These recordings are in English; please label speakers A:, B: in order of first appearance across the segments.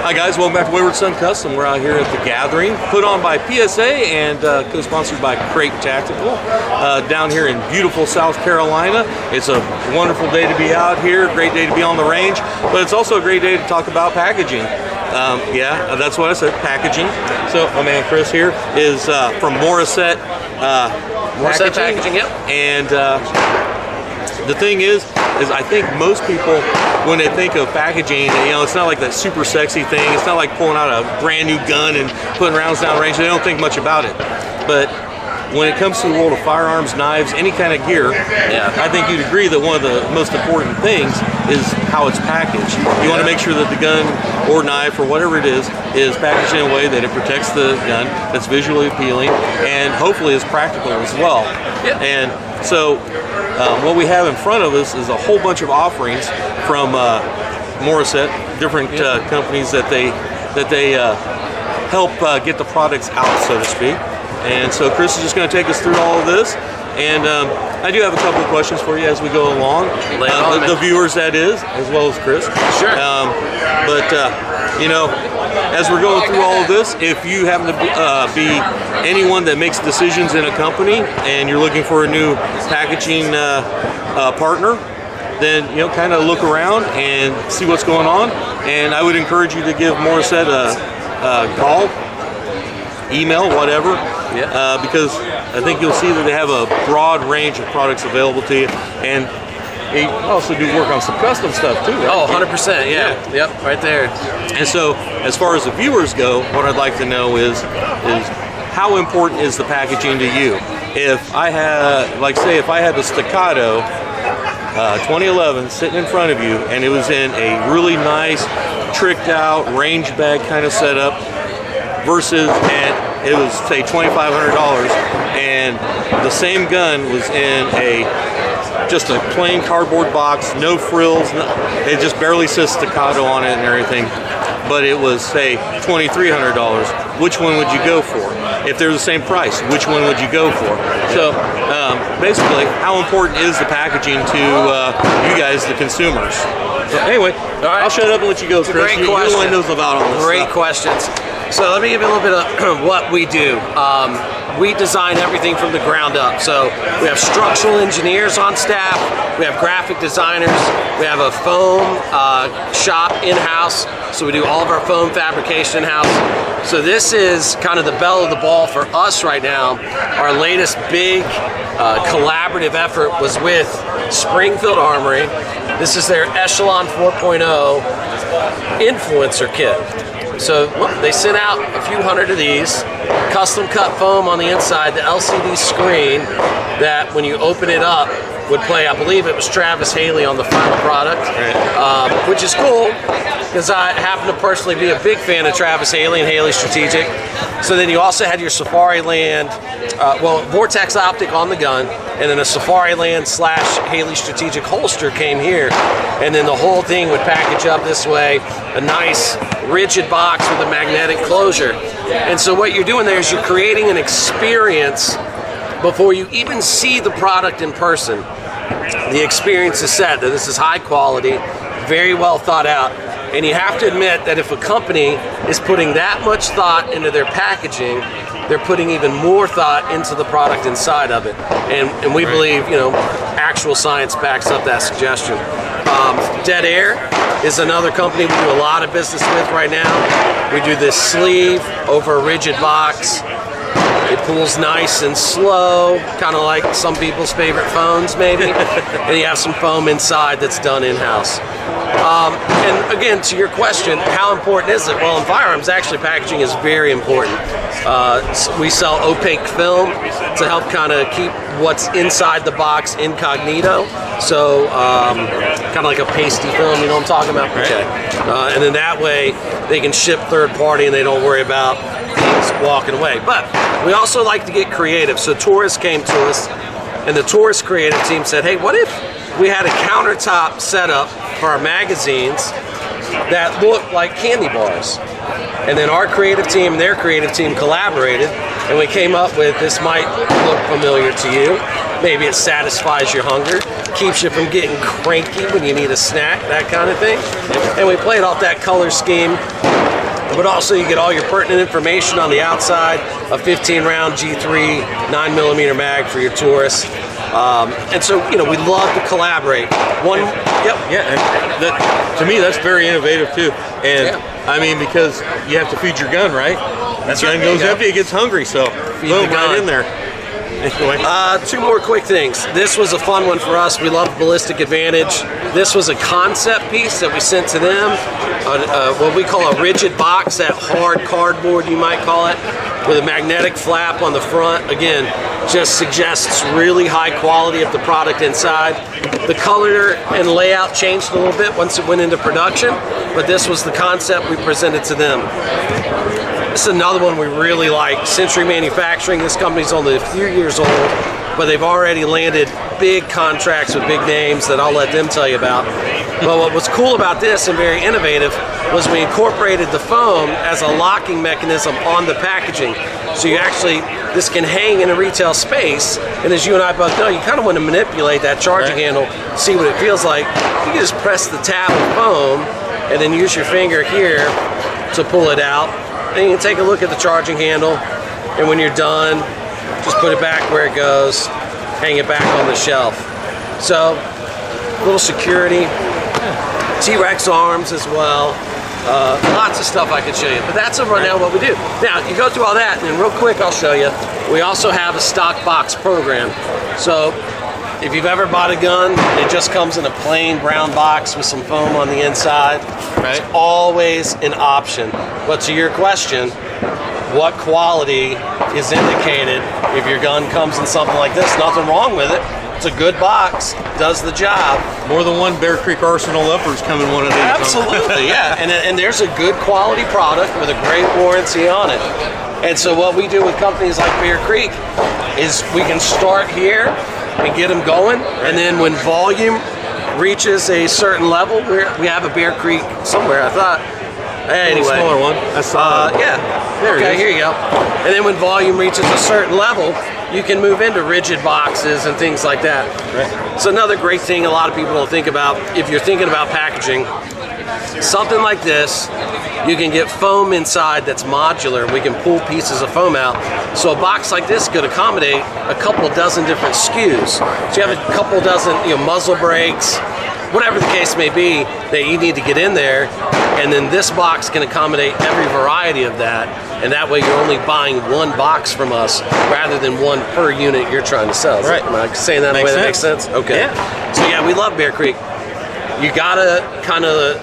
A: Hi guys, welcome back to Wayward Son Custom. We're out here at the gathering, put on by PSA and co-sponsored by Crate Tactical, down here in beautiful South Carolina. It's a wonderful day to be out here, great day to be on the range, but it's also a great day to talk about packaging. Yeah, that's what I said, packaging. So my man Chris here is from Morrisette Packaging.
B: Yep.
A: And the thing is I think most people, when they think of packaging, you know, it's not like that super sexy thing. It's not like pulling out a brand new gun and putting rounds down range. They don't think much about it. But when it comes to the world of firearms, knives, any kind of gear, I think you'd agree that one of the most important things is how it's packaged. You want to make sure that the gun or knife or whatever it is packaged in a way that it protects the gun, that's visually appealing, and hopefully is practical as well. And so what we have in front of us is a whole bunch of offerings from Morrisette, different companies that they help get the products out, so to speak. And so Chris is just going to take us through all of this. And I do have a couple of questions for you as we go along. The viewers, that is, as well as Chris.
B: Sure.
A: You know, as we're going through all of this, if you happen to be anyone that makes decisions in a company and you're looking for a new packaging partner, then, you know, kind of look around and see what's going on. And I would encourage you to give Morrisette a call, email, whatever, because I think you'll see that they have a broad range of products available to you, and they also do work on some custom stuff too, right?
B: Oh, 100%, yeah. Yep, right there.
A: And so, as far as the viewers go, what I'd like to know is how important is the packaging to you? If I had, like, say, if I had the Staccato 2011 sitting in front of you, and it was in a really nice, tricked out range bag kind of setup, versus, and it was, say, $2,500, and the same gun was in just a plain cardboard box, no frills, it just barely says Staccato on it and everything, but it was, say, $2,300, which one would you go for? If they're the same price, which one would you go for? So basically, how important is the packaging to you guys, the consumers? So anyway, I'll shut up and let you go, Chris.
B: Great question.
A: You're the one who knows about all this
B: Great
A: stuff.
B: questions. So let me give you a little bit of what we do. We design everything from the ground up. So we have structural engineers on staff, we have graphic designers, we have a foam shop in-house, so we do all of our foam fabrication in-house. So this is kind of the belle of the ball for us right now. Our latest big collaborative effort was with Springfield Armory. This is their Echelon 4.0 influencer kit. So they sent out a few hundred of these, custom cut foam on the inside, the LCD screen that when you open it up would play, I believe it was Travis Haley on the final product, which is cool because I happen to personally be a big fan of Travis Haley and Haley Strategic. So then you also had your Safariland, Vortex optic on the gun, and then a Safariland / Haley Strategic holster came here, and then the whole thing would package up this way, a nice rigid box with a magnetic closure. And so what you're doing there is you're creating an experience before you even see the product in person. The experience is set that this is high quality, very well thought out, and you have to admit that if a company is putting that much thought into their packaging, they're putting even more thought into the product inside of it. And we believe, you know, actual science backs up that suggestion. Dead Air is another company we do a lot of business with right now. We do this sleeve over a rigid box. It pulls nice and slow, kind of like some people's favorite phones, maybe. And you have some foam inside that's done in-house. And again, to your question, how important is it? Well, in firearms, actually, packaging is very important. We sell opaque film to help kind of keep what's inside the box incognito. So, kind of like a pasty film, you know what I'm talking about? Okay. And then that way, they can ship third party and they don't worry about things walking away. But we also like to get creative. So tourists came to us, and the tourist creative team said, hey, what if we had a countertop setup for our magazines that looked like candy bars? And then our creative team and their creative team collaborated, and we came up with, this might look familiar to you. Maybe it satisfies your hunger, keeps you from getting cranky when you need a snack, that kind of thing. And we played off that color scheme but also you get all your pertinent information on the outside, a 15-round G3 9mm mag for your tourists. And so, you know, we love to collaborate.
A: Yeah, and to me, that's very innovative too. And I mean, because you have to feed your gun, right? That gun goes empty, it gets hungry, so
B: Feed
A: boom,
B: the gun.
A: right in there. Anyway.
B: Two more quick things. This was a fun one for us. We love Ballistic Advantage. This was a concept piece that we sent to them, what we call a rigid box, that hard cardboard you might call it, with a magnetic flap on the front. Again, just suggests really high quality of the product inside. The color and layout changed a little bit once it went into production, but this was the concept we presented to them. This is another one we really like. Century Manufacturing. This company's only a few years old, but they've already landed big contracts with big names that I'll let them tell you about. But what was cool about this and very innovative was we incorporated the foam as a locking mechanism on the packaging. So you actually, this can hang in a retail space, and as you and I both know, you kind of want to manipulate that charging handle, see what it feels like. You can just press the tab of foam and then use your finger here to pull it out. And you can take a look at the charging handle, and when you're done, just put it back where it goes, hang it back on the shelf. So, a little security, T-Rex arms as well, lots of stuff I could show you, but that's a rundown of what we do. Now, you go through all that, and then real quick I'll show you, we also have a stock box program. So, if you've ever bought a gun, it just comes in a plain brown box with some foam on the inside. It's always an option. But to your question, what quality is indicated if your gun comes in something like this? Nothing wrong with it. It's a good box, does the job.
A: More than one Bear Creek Arsenal uppers come in one of these.
B: Absolutely, yeah. And there's a good quality product with a great warranty on it. And so what we do with companies like Bear Creek is we can start here and get them going, and then when volume reaches a certain level, we have a Bear Creek somewhere, I thought. Anyway,
A: smaller one. I saw
B: yeah.
A: There it
B: okay,
A: is.
B: here you go. And then when volume reaches a certain level, you can move into rigid boxes and things like that.
A: Right.
B: It's another great thing a lot of people don't think about. If you're thinking about packaging, something like this, you can get foam inside that's modular. We can pull pieces of foam out. So a box like this could accommodate a couple dozen different SKUs. So you have a couple dozen, muzzle brakes, whatever the case may be that you need to get in there. And then this box can accommodate every variety of that. And that way you're only buying one box from us rather than one per unit you're trying to sell.
A: Right.
B: Am I saying that in a way that makes sense? Okay.
A: Yeah.
B: So yeah, we love Bear Creek. You gotta kind of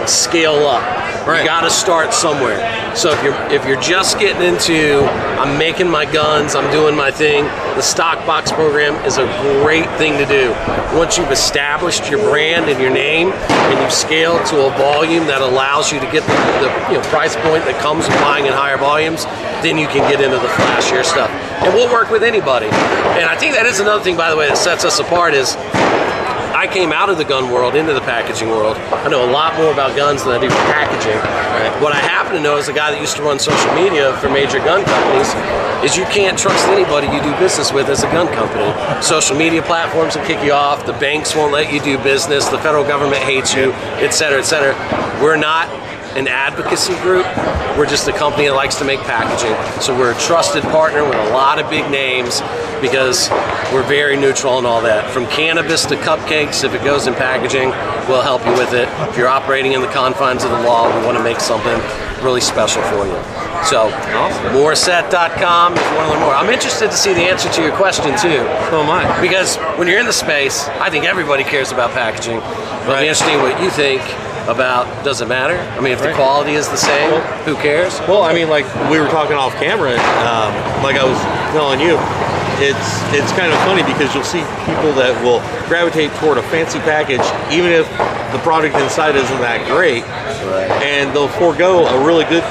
B: scale up. You gotta start somewhere. So if you're just getting into, I'm making my guns, I'm doing my thing, the stock box program is a great thing to do. Once you've established your brand and your name, and you've scaled to a volume that allows you to get the price point that comes with buying in higher volumes, then you can get into the flashier stuff. And we'll work with anybody. And I think that is another thing, by the way, that sets us apart is, I came out of the gun world into the packaging world. I know a lot more about guns than I do packaging. What I happen to know as a guy that used to run social media for major gun companies is you can't trust anybody you do business with as a gun company. Social media platforms will kick you off, the banks won't let you do business, the federal government hates you, et cetera, et cetera. We're not an advocacy group. We're just a company that likes to make packaging. So we're a trusted partner with a lot of big names because we're very neutral and all that. From cannabis to cupcakes, if it goes in packaging, we'll help you with it. If you're operating in the confines of the law, we want to make something really special for you. So, Morrisette.com if you want to learn more. I'm interested to see the answer to your question too.
A: So am I.
B: Because when you're in the space, I think everybody cares about packaging. It'll be interesting what you think about, does it matter? I mean, if the quality is the same, who cares?
A: Well, I mean, like we were talking off camera, like I was telling you, it's kind of funny because you'll see people that will gravitate toward a fancy package even if the product inside isn't that great, and they'll forego a really good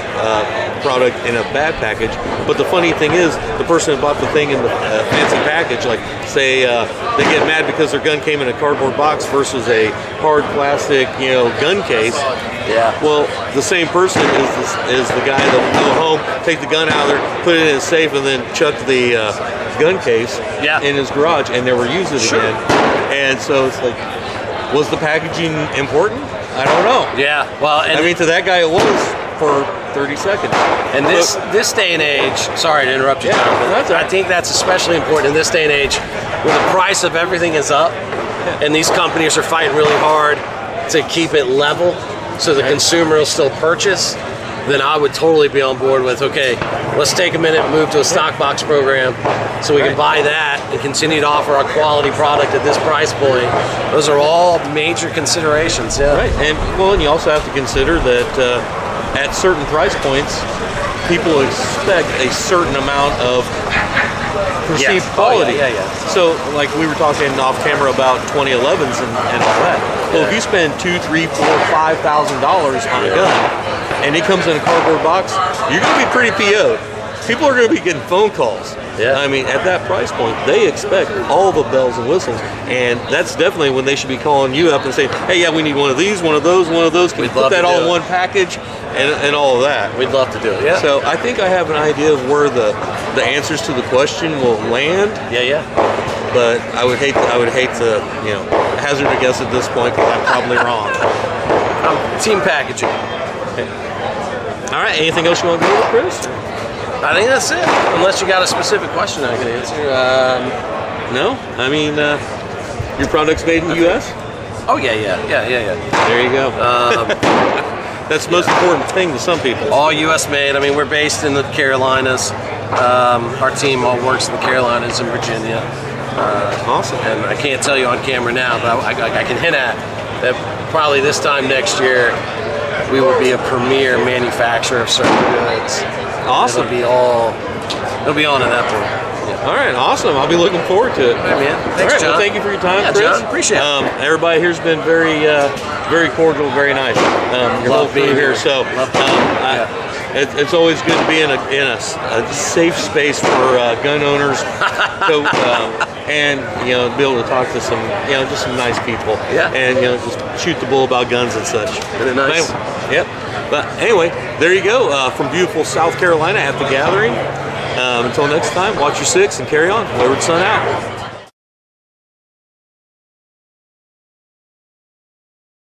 A: product in a bad package. But the funny thing is, the person that bought the thing in the fancy package, like say they get mad because their gun came in a cardboard box versus a hard plastic, gun case.
B: Yeah.
A: Well, the same person is the guy that will go home, take the gun out of there, put it in a safe, and then chuck the gun case in his garage and never use it again. And so it's like, was the packaging important? I don't know.
B: Yeah. Well, and
A: I mean, to that guy it was. for 30 seconds.
B: And this day and age, sorry to interrupt you, Jonathan, I think that's especially important in this day and age where the price of everything is up and these companies are fighting really hard to keep it level so the consumer will still purchase. Then I would totally be on board with, okay, let's take a minute and move to a stock box program so we can buy that and continue to offer a quality product at this price point. Those are all major considerations,
A: Right, and you also have to consider that at certain price points, people expect a certain amount of perceived quality. So, like we were talking off camera about 2011s and all that. Well, if you spend $2,000, $3,000, $4,000, $5,000 on a gun, and it comes in a cardboard box, you're going to be pretty PO'd. People are going to be getting phone calls.
B: Yeah.
A: I mean, at that price point, they expect all the bells and whistles, and that's definitely when they should be calling you up and saying, hey, yeah, we need one of these, one of those, one of those. Can we put that all in one package and all of that?
B: We'd love to do it, yeah.
A: So I think I have an idea of where the answers to the question will land.
B: Yeah.
A: But I would hate to hazard a guess at this point because I'm probably wrong.
B: Team packaging.
A: Okay. All right. Anything else you want to go with, Chris?
B: I think that's it. Unless you got a specific question I can answer.
A: No. I mean, your product's made in the U.S.
B: Oh yeah.
A: There you go. That's the most important thing to some people.
B: All U.S. made. I mean, we're based in the Carolinas. Our team all works in the Carolinas and Virginia.
A: Awesome.
B: And I can't tell you on camera now, but I can hint at that probably this time next year we will be a premier manufacturer of certain goods.
A: Awesome.
B: It'll be on at that point. Yeah.
A: All right, awesome. I'll be looking forward to it.
B: All right, man. Thanks,
A: all right,
B: John.
A: well, thank you for your time,
B: Yeah,
A: Chris.
B: John, appreciate it.
A: Everybody here's been very cordial, very nice. Your whole crew here. So it's always good to be in a safe space for gun owners. So, and be able to talk to some just some nice people.
B: Yeah.
A: And just shoot the bull about guns and such.
B: Very nice.
A: Yep. But anyway, there you go. From beautiful South Carolina at the gathering. Until next time, watch your six and carry on. Wayward Son out.